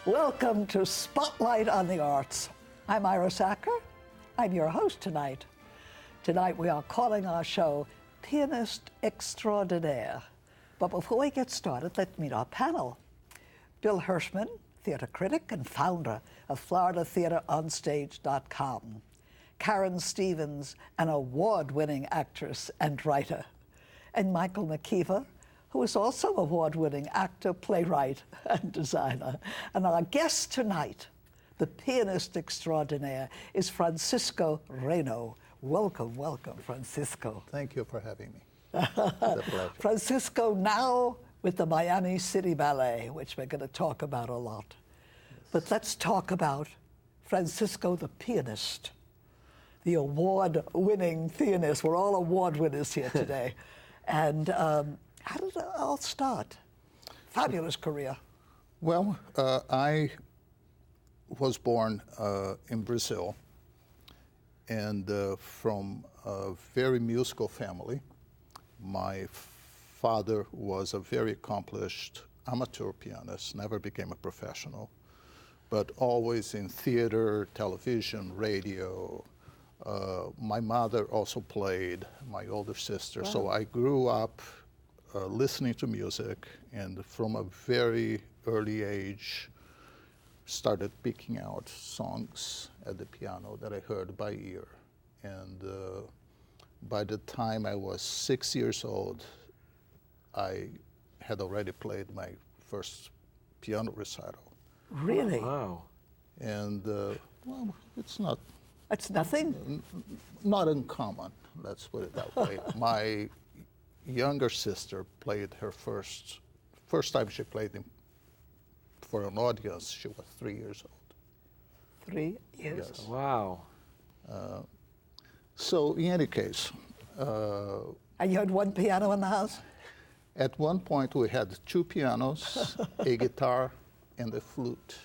Welcome to Spotlight on the Arts. I'm Ira Sacker. I'm your host tonight. Tonight we are calling our show Pianist Extraordinaire. But before we get started, let's meet our panel. Bill Hirschman, theater critic and founder of FloridaTheaterOnStage.com. Karen Stevens, an award-winning actress and writer. And Michael McKeever, who is also award-winning actor, playwright, and designer. And our guest tonight, the pianist extraordinaire, is Francisco Renno. Welcome, welcome, Francisco. Thank you for having me. It's a pleasure. Francisco now with the Miami City Ballet, which we're going to talk about a lot. Yes. But let's talk about Francisco the pianist, the award-winning pianist. We're all award winners here today. And how did it all start? Fabulous career. Well, I was born in Brazil, and from a very musical family. My father was a very accomplished amateur pianist, never became a professional, but always in theater, television, radio. My mother also played, my older sister. Wow. So I grew up listening to music, and from a very early age started picking out songs at the piano that I heard by ear. And by the time I was 6 years old, I had already played my first piano recital. Really? Wow. And well, it's not... That's nothing? Not uncommon, let's put it that way. My younger sister played her first time she played for an audience, she was 3 years old. 3 years? Yes. Wow. So in any case... and you had one piano in the house? At one point we had 2 pianos, a guitar, and a flute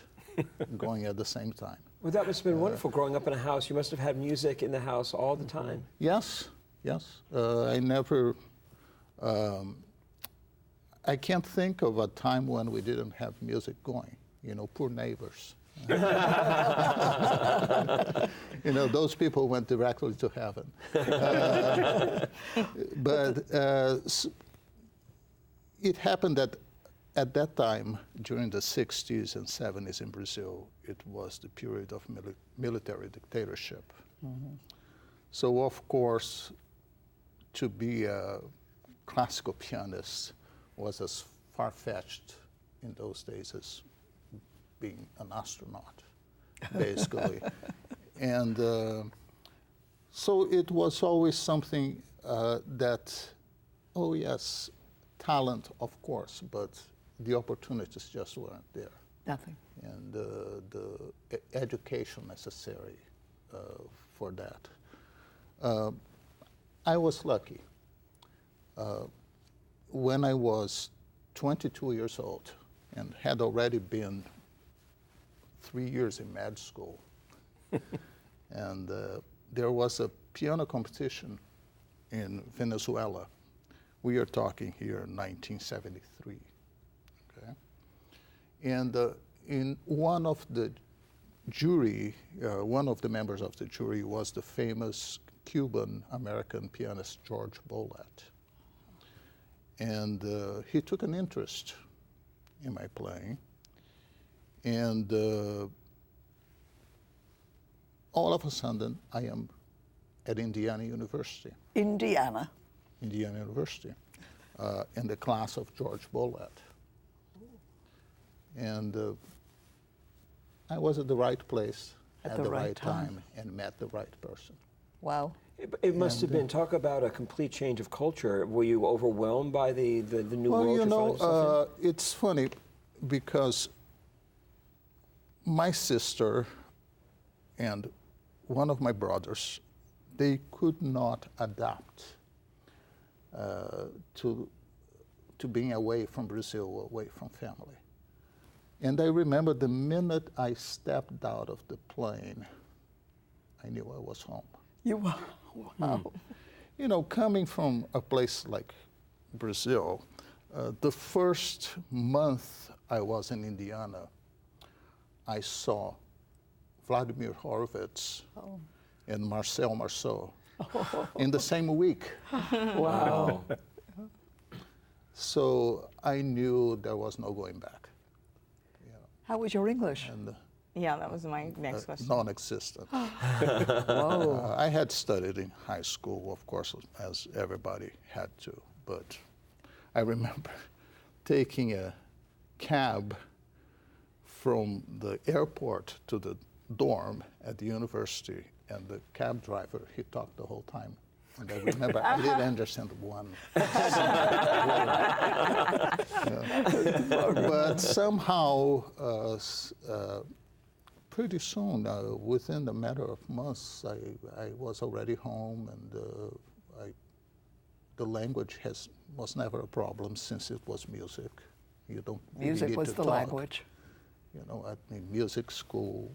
going at the same time. Well, that must have been wonderful growing up in a house. You must have had music in the house all the time. Yes, yes. I never... I can't think of a time when we didn't have music going. You know, poor neighbors. You know, those people went directly to heaven. But it happened that at that time, during the 60s and 70s in Brazil, it was the period of military dictatorship. Mm-hmm. So, of course, to be a classical pianist was as far-fetched in those days as being an astronaut, basically. And so it was always something that, oh yes, talent, of course, but the opportunities just weren't there. Nothing. And the education necessary for that. I was lucky. When I was 22 years old and had already been 3 years in med school, and there was a piano competition in Venezuela. We are talking here in 1973. Okay? And in one of the jury, one of the members of the jury was the famous Cuban-American pianist George Bolet. And he took an interest in my playing. And all of a sudden, I am at Indiana University. Indiana University, in the class of George Bolet. And I was at the right place at the right time and met the right person. Wow. It must have been, talk about a complete change of culture. Were you overwhelmed by the new world you're finding yourself in? It's funny because my sister and one of my brothers, they could not adapt to being away from Brazil, away from family. And I remember the minute I stepped out of the plane, I knew I was home. You were? Wow. You know, coming from a place like Brazil, the first month I was in Indiana, I saw Vladimir Horowitz and Marcel Marceau in the same week. Wow. So I knew there was no going back. How was your English? And Yeah, that was my next question. non-existent. Whoa. I had studied in high school, of course, as everybody had to, but I remember taking a cab from the airport to the dorm at the university, and the cab driver, he talked the whole time. And I remember I didn't understand one word. But somehow, pretty soon, within a matter of months, I was already home, and the language was never a problem since it was music. You don't really Music need was to the talk. language. You know, at the music school,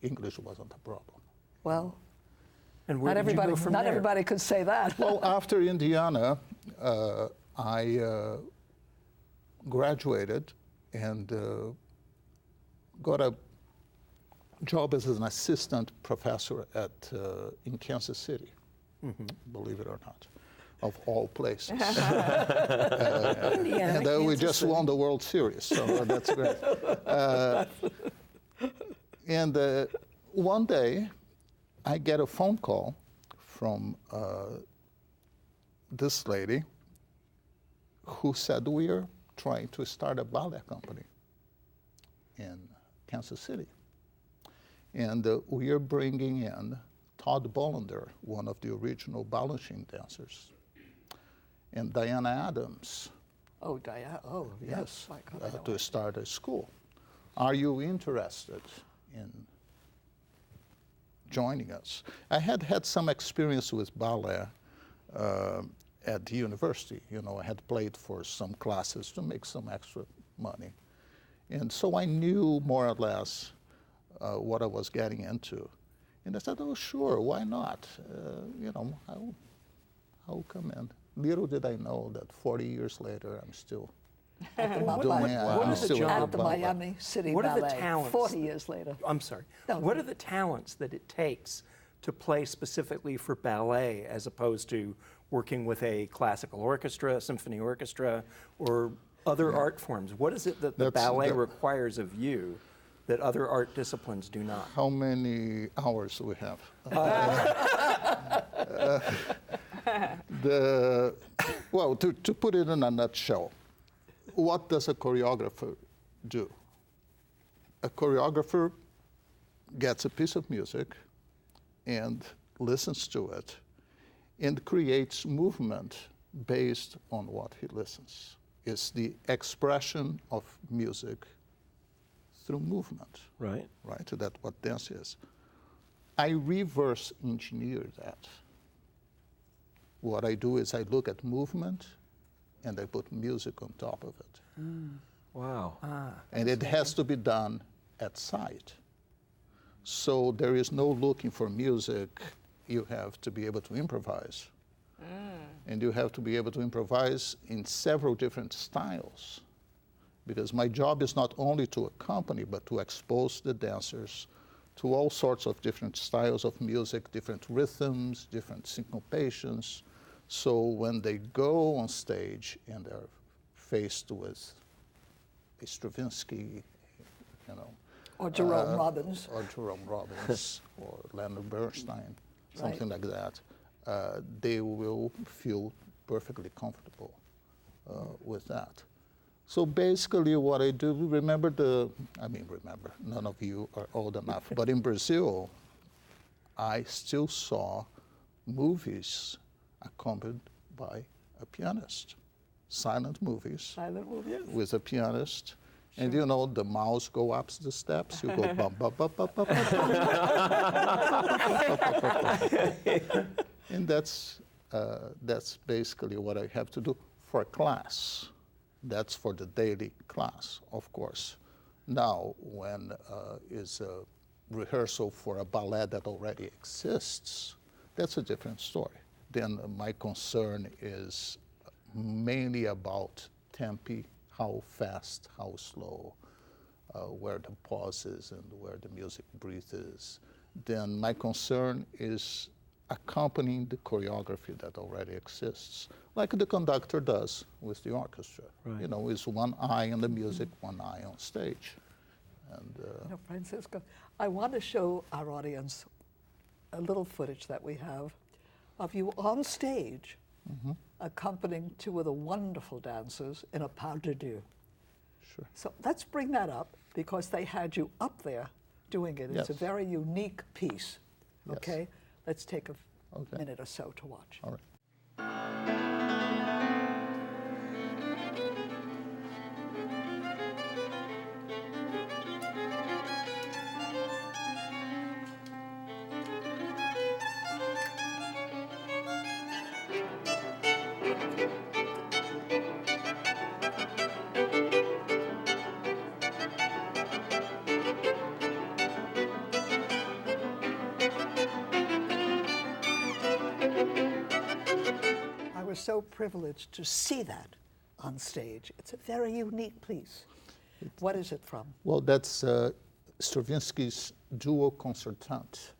English wasn't a problem. Well, And where did you go from not there? everybody could say that. Well, after Indiana, I graduated and got a job as an assistant professor in Kansas City, believe it or not, of all places. And we just won the World Series, so that's great. And one day, I get a phone call from this lady who said, we are trying to start a ballet company in Kansas City. And we are bringing in Todd Bollender, one of the original balancing dancers, and Diana Adams. Oh, Diana. Oh, Yes, My God, I know to start a school. Are you interested in joining us? I had had some experience with ballet at the university. You know, I had played for some classes to make some extra money. And so I knew more or less what I was getting into. And I said, oh, sure, why not? You know, I'll come in. Little did I know that 40 years later, I'm still At the, at the Miami City What are the Ballet, talents? 40 years later. I'm sorry. No. What are the talents that it takes to play specifically for ballet as opposed to working with a classical orchestra, symphony orchestra, or other art forms? What is it that the ballet requires of you that other art disciplines do not? How many hours do we have? Well, to put it in a nutshell, what does a choreographer do? A choreographer gets a piece of music and listens to it and creates movement based on what he listens. It's the expression of music through movement. Right. Right? That's what dance is. I reverse engineer that. What I do is I look at movement and I put music on top of it. Wow. And it has to be done at sight. So there is no looking for music. You have to be able to improvise. And you have to be able to improvise in several different styles. Because my job is not only to accompany, but to expose the dancers to all sorts of different styles of music, different rhythms, different syncopations. So when they go on stage and they're faced with a Stravinsky, you know, Or Jerome Robbins. or Jerome Robbins, or Leonard Bernstein, something like that, they will feel perfectly comfortable with that. So basically what I do, remember, none of you are old enough, but in Brazil, I still saw movies accompanied by a pianist, silent movies with a pianist. And you know, the mouse go up the steps, you go bum, bum, bum, bum, bum, bum, bum. And that's basically what I have to do for a class. That's for the daily class, of course. Now, when is a rehearsal for a ballet that already exists, that's a different story. Then my concern is mainly about tempi, how fast, how slow, where the pause is and where the music breath is. Then my concern is accompanying the choreography that already exists, like the conductor does with the orchestra. Right. You know, it's one eye on the music, one eye on stage. And You know, Francisco, I want to show our audience a little footage that we have of you on stage accompanying two of the wonderful dancers in a pas de deux. sure. So let's bring that up because they had you up there doing it. It's a Yes. very unique piece. Yes. Okay? Let's take a Okay. minute or so to watch. All right. I was so privileged to see that on stage. It's a very unique piece. What is it from? Well, that's Stravinsky's Duo Concertante,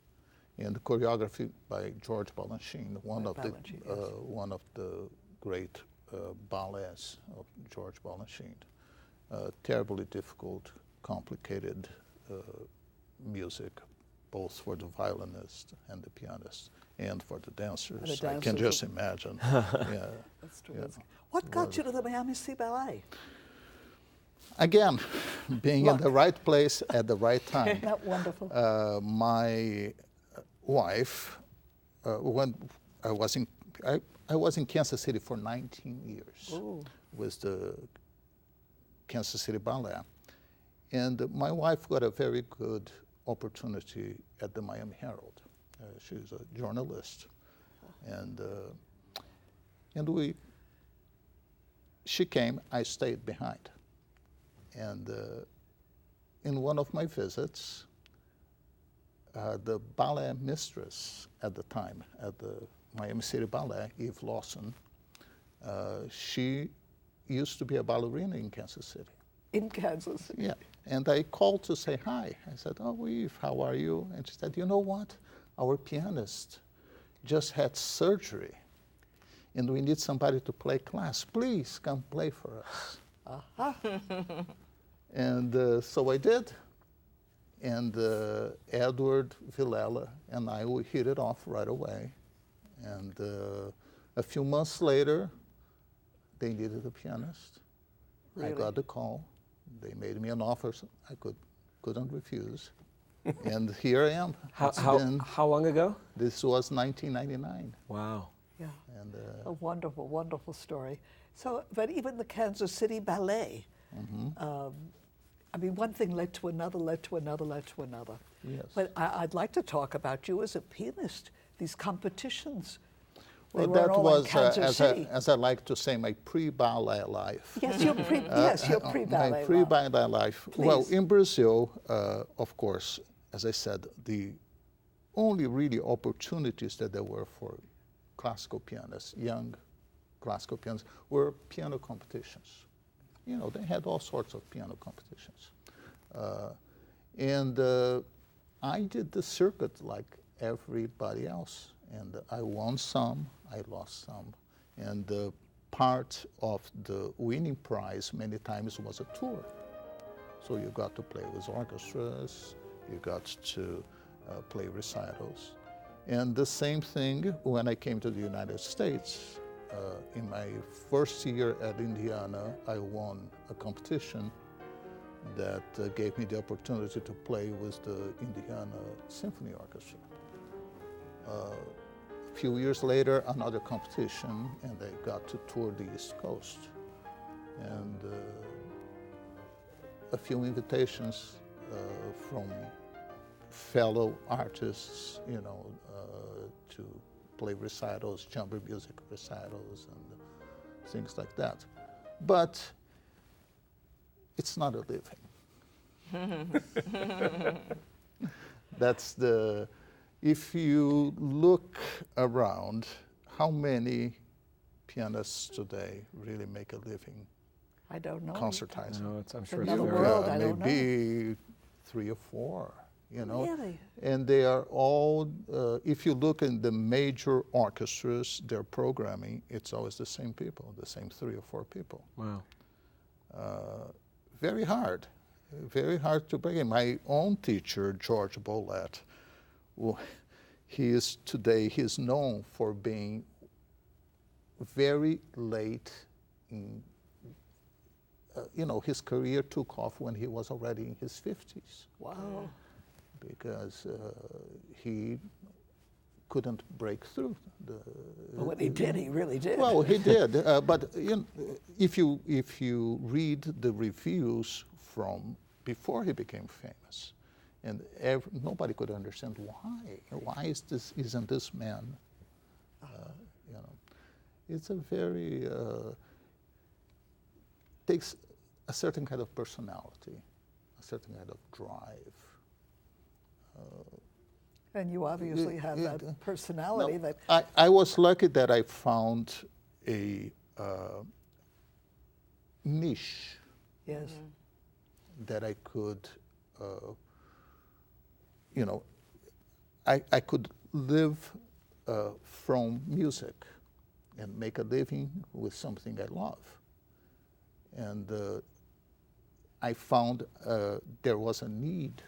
and the choreography by George Balanchine, one Balanchine, yes. one of the great ballets of George Balanchine. Terribly difficult, complicated music, both for the violinist and the pianist, and for the dancers. I can dancers. just imagine. Yeah. That's Stravinsky. What got you to the Miami City Ballet? Again, being in Luck. the right place at the right time. Isn't that wonderful? My wife, when I was in Kansas City for 19 years Ooh. with the Kansas City Ballet, and my wife got a very good opportunity at the Miami Herald. She's a journalist, and she came. I stayed behind, and in one of my visits, the ballet mistress at the time at the Miami City Ballet, Eve Lawson, she used to be a ballerina in Kansas City. In Kansas City. Yeah, and I called to say hi. I said, "Oh, Eve, how are you?" And she said, "You know what? Our pianist just had surgery, and we need somebody to play class. Please come play for us." And so I did. And Edward Villela and I, we hit it off right away. And a few months later, they needed a pianist. Really? I got the call. They made me an offer I couldn't refuse. And here I am. It's been- How long ago? This was 1999. Wow. Yeah. And A wonderful, wonderful story. So, but even the Kansas City Ballet, I mean, one thing led to another, led to another, led to another. Yes. But I'd like to talk about you as a pianist, these competitions. well, were that all in was, Kansas City. as I like to say, my pre-ballet life. Yes, your pre-ballet. My pre-ballet life. Please. Well, in Brazil, of course, as I said, the only really opportunities that there were for classical pianists, young classical pianists, were piano competitions. You know, they had all sorts of piano competitions. And I did the circuit like everybody else. And I won some, I lost some. And part of the winning prize many times was a tour. So you got to play with orchestras, you got to play recitals. And the same thing when I came to the United States. In my first year at Indiana, I won a competition that gave me the opportunity to play with the Indiana Symphony Orchestra. A few years later, another competition, and I got to tour the East Coast. And a few invitations from fellow artists, you know, to play recitals, chamber music recitals, and things like that. But it's not a living. That's the, if you look around, how many pianists today really make a living I don't know. concertizing. No, I'm sure it's another very. world. I don't know. Maybe 3 or 4. You know, Really? and they are all. If you look in the major orchestras, their programming, it's always the same people, the same 3 or 4 people. Wow. Very hard to break in. My own teacher, George Bolett, he's known for being very late in, his career took off when he was already in his 50s. Wow. Because he couldn't break through. Well, when he did, he really did. Well, he did. But if you read the reviews from before he became famous, and nobody could understand why isn't this man? It's a very takes a certain kind of personality, a certain kind of drive. And you obviously have that personality that. I was lucky that I found a niche Yes. that I could, I could live from music and make a living with something I love. And I found there was a need,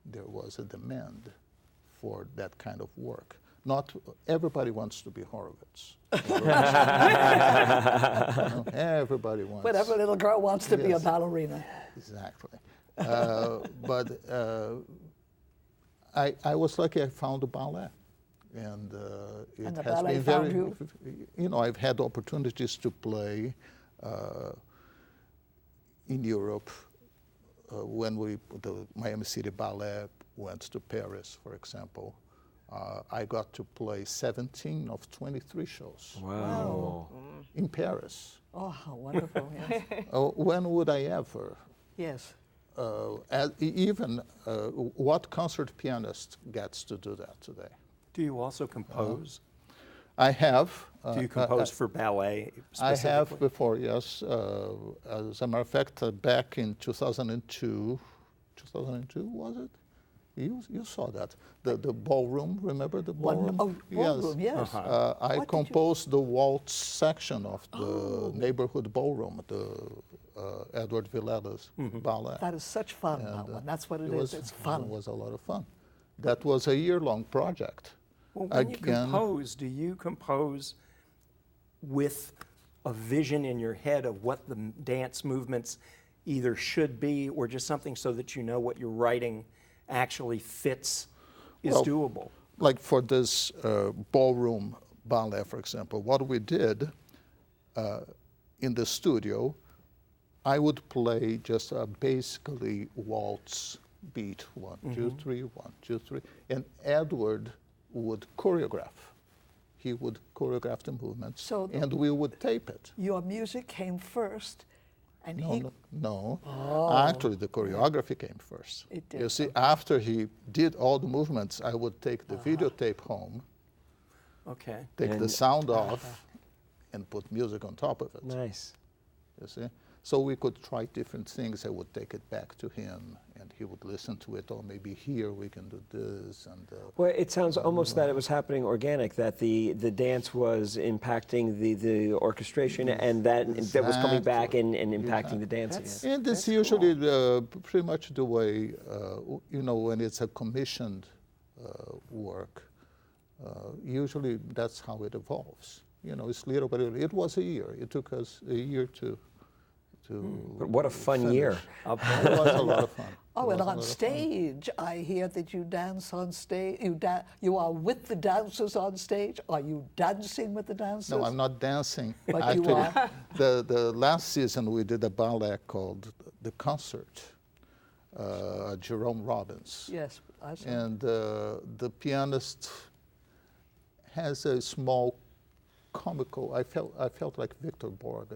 there was a demand for that kind of work. Not everybody wants to be Horowitz. Everybody wants. But every little girl wants to be a Yes. ballerina. Exactly. But I was lucky I found the ballet. And it And the has ballet been found very, I've had opportunities to play in Europe when the Miami City Ballet went to Paris, for example. I got to play 17 of 23 shows Wow. in Paris. Oh, how wonderful, yes. When would I ever? Yes. What concert pianist gets to do that today? Do you also compose? I have. Do you compose for ballet I specifically? have before, yes. As a matter of fact, back in 2002, was it? You saw that. The ballroom, remember the ballroom? Ballroom, yes. I What did composed the waltz section of the neighborhood ballroom, the Edward Villela's ballet. That is such fun, that one. That's what it is. It's fun. It was a lot of fun. That was a year-long project. Well, when you compose, do you compose with a vision in your head of what the dance movements either should be or just something so that you know what you're writing actually fits, is doable? Like for this ballroom ballet, for example, what we did in the studio, I would play just a basically waltz beat, 1, 2, 3, 1, 2, 3, and Edward would choreograph. He would choreograph the movements, and we would tape it. Your music came first, and No. Actually, the choreography came first. It did. You see, after he did all the movements, I would take the videotape home, Okay. take the sound off, and put music on top of it. Nice. You see? So we could try different things. I would take it back to him, and he would listen to it. Or maybe here we can do this. And Well, it sounds almost that it was happening organic, that the dance was impacting the orchestration, and that was coming back and impacting the dance again. and it's usually pretty much the way, when it's a commissioned work. Usually that's how it evolves. It's little, but it was a year. It took us a year to. But what a fun finish. year. It was a lot of fun. Oh, and on stage, I hear that you dance on stage. You are with the dancers on stage. Are you dancing with the dancers? No, I'm not dancing. But Actually, you are. the last season we did a ballet called The Concert, Jerome Robbins. Yes, I saw. And the pianist has a small comical. I felt like Victor Borg.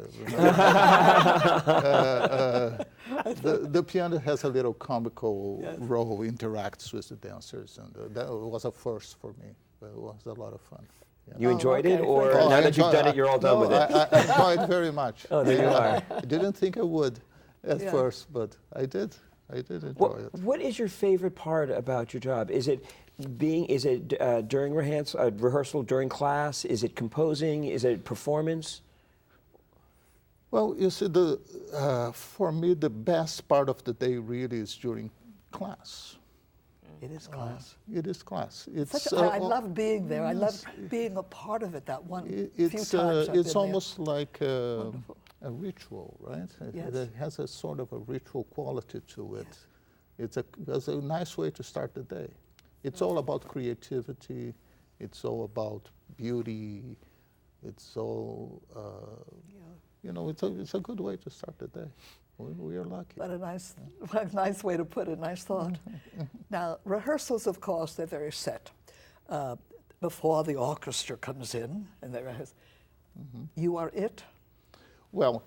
The piano has a little comical role, interacts with the dancers, and that was a first for me. It was a lot of fun. You enjoyed it, okay. or Oh, now I that you've enjoy- done it, you're all done no, with it? I enjoyed it very much. Oh, there you are. I didn't think I would at Yeah. first, but I did. I did enjoy it. What is your favorite part about your job? Is it during rehearsal, during class? Is it composing? Is it performance? Well, you see, for me, the best part of the day really is during class. It is class. It is class. It's, I love being there. I love being a part of it. That one few It's times I've it's been almost like a ritual, right? Yes. It has a sort of a ritual quality to it. It's a nice way to start the day. It's all about creativity. It's all about beauty. It's all you know. It's a good way to start the day. We are lucky. But a nice way to put it. Nice thought. Now, rehearsals, of course, they're very set. Before the orchestra comes in, and they rehearse. You are it. Well,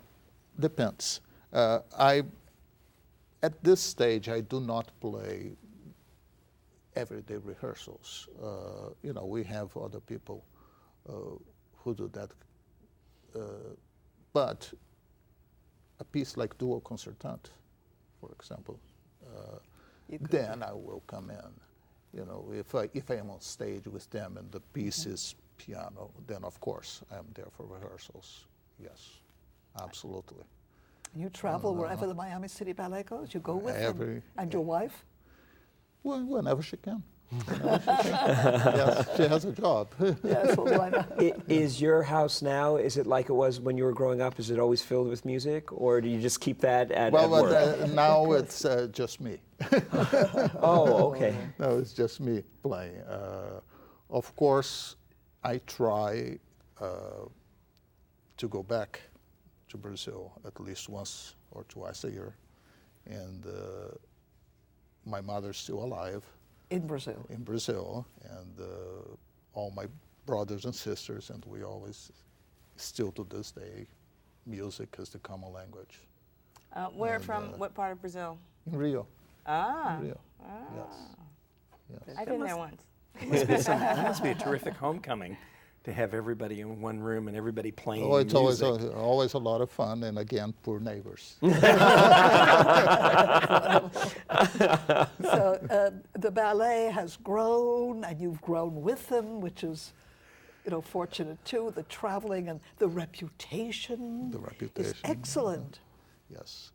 depends. At this stage, I do not play everyday rehearsals. You know, we have other people who do that. But a piece like Duo Concertante, for example, then I will come in. You know, if I am on stage with them and the piece is piano, then of course I'm there for rehearsals. Yes, absolutely. You travel wherever the Miami City Ballet goes. You go with them. And your wife? Well, whenever she can. Yes, she has a job. Yes, well, why not? Is your house now, is it like it was when you were growing up? Is it always filled with music, or do you just keep that at work? Now it's just me. Oh, okay. No, it's just me playing. Of course, I try to go back to Brazil at least once or twice a year. And my mother's still alive. In Brazil. In Brazil, and all my brothers and sisters, and we always, still to this day, music is the common language. What part of Brazil? In Rio. Ah. In Rio. Yes. I've been there once. It must be a terrific homecoming to have everybody in one room and everybody playing Oh, it's music. always a lot of fun, and again, poor neighbors. So the ballet has grown, and you've grown with them, which is, you know, fortunate too. The traveling and the reputation. The reputation. is excellent. Yes.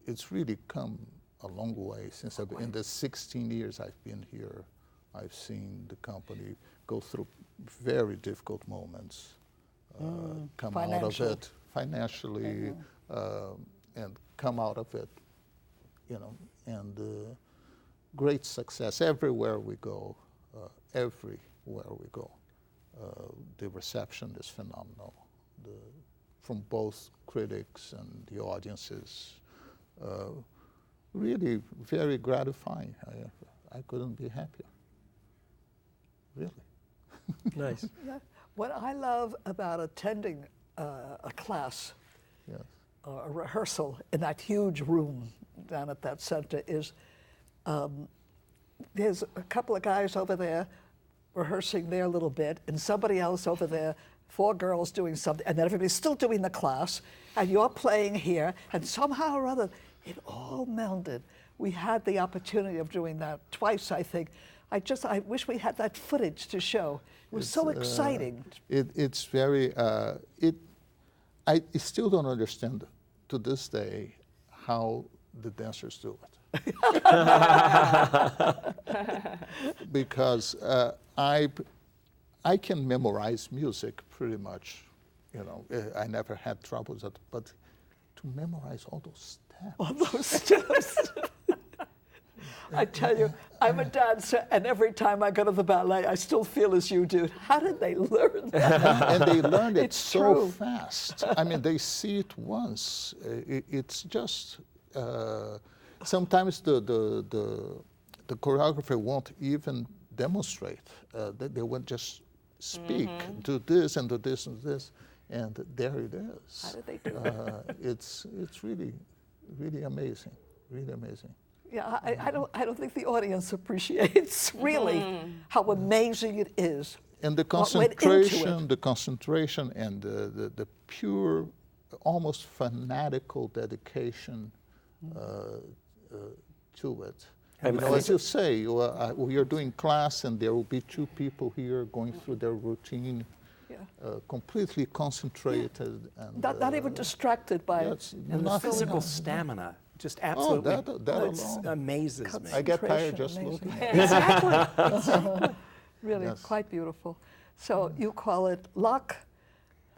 It's really come a long way since in the 16 years I've been here. I've seen the company go through very difficult moments, come out of it financially, and come out of it, you know, and great success everywhere we go. The reception is phenomenal, from both critics and the audiences. Really very gratifying. I couldn't be happier. Really. Nice. Yeah. What I love about attending a class, Yes. a rehearsal in that huge room down at that center is there's a couple of guys over there rehearsing their little bit, and somebody else over there, 4 girls doing something, and then everybody's still doing the class, and you're playing here, and somehow or other, it all melded. We had the opportunity of doing that twice, I think. I wish we had that footage to show. It was so exciting. It's very, I still don't understand to this day how the dancers do it. Because I can memorize music pretty much, you know. I never had troubles, but to memorize all those steps. All those steps. I tell you, I'm a dancer, and every time I go to the ballet, I still feel as you do. How did they learn that? And they learn it It's so true. fast. I mean, they see it once. It's just sometimes the choreographer won't even demonstrate. They won't just speak, do this and do this and this, and there it is. How did they do it? It's really, really amazing. Really amazing. Yeah, I don't think the audience appreciates really how amazing it is. And the what went into it. concentration and the pure, almost fanatical dedication to it. And- You know, as you say, we are doing class and there will be 2 people here going through their routine, Yeah. completely concentrated. And, Not even distracted by yes, And the nothing physical else. stamina just absolutely that it's alone. amazes me. I get tired concentration, just amazing. looking. Really, Yes. quite beautiful. So you call it luck,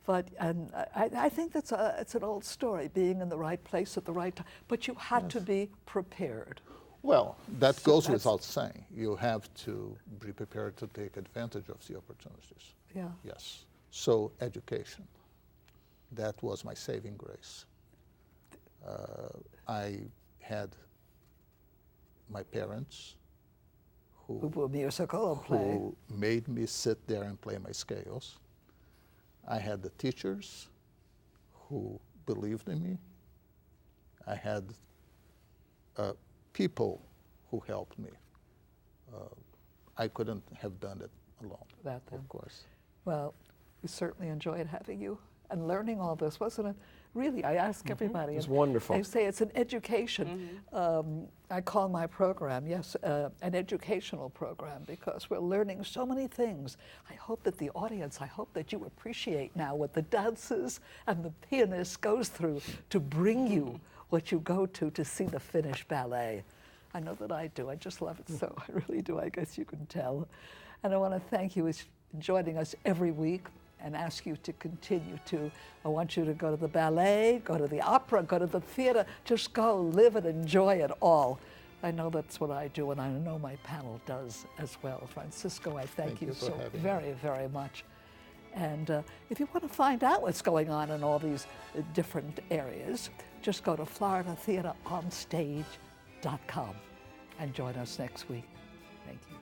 but I think it's an old story, being in the right place at the right time. But you had to be prepared. Well, that So goes that's- without saying. You have to be prepared to take advantage of the opportunities. Yeah. Yes. So education, that was my saving grace. I had my parents Who were musical or play? who made me sit there and play my scales. I had the teachers who believed in me. I had people who helped me. I couldn't have done it alone, That then. of course. Well, we certainly enjoyed having you and learning all this, wasn't it? Really, I ask everybody. It was and wonderful. I say it's an education. I call my program, yes, an educational program, because we're learning so many things. I hope that the audience, I hope that you appreciate now what the dancers and the pianist goes through to bring you what you go to see the finished ballet. I know that I do. I just love it so. I really do. I guess you can tell. And I want to thank you for joining us every week and ask you to continue to. I want you to go to the ballet, go to the opera, go to the theater. Just go, live it, enjoy it all. I know that's what I do, and I know my panel does as well. Francisco, I thank you for so having me. very, very much. And if you want to find out what's going on in all these different areas, just go to FloridaTheaterOnStage.com and join us next week. Thank you.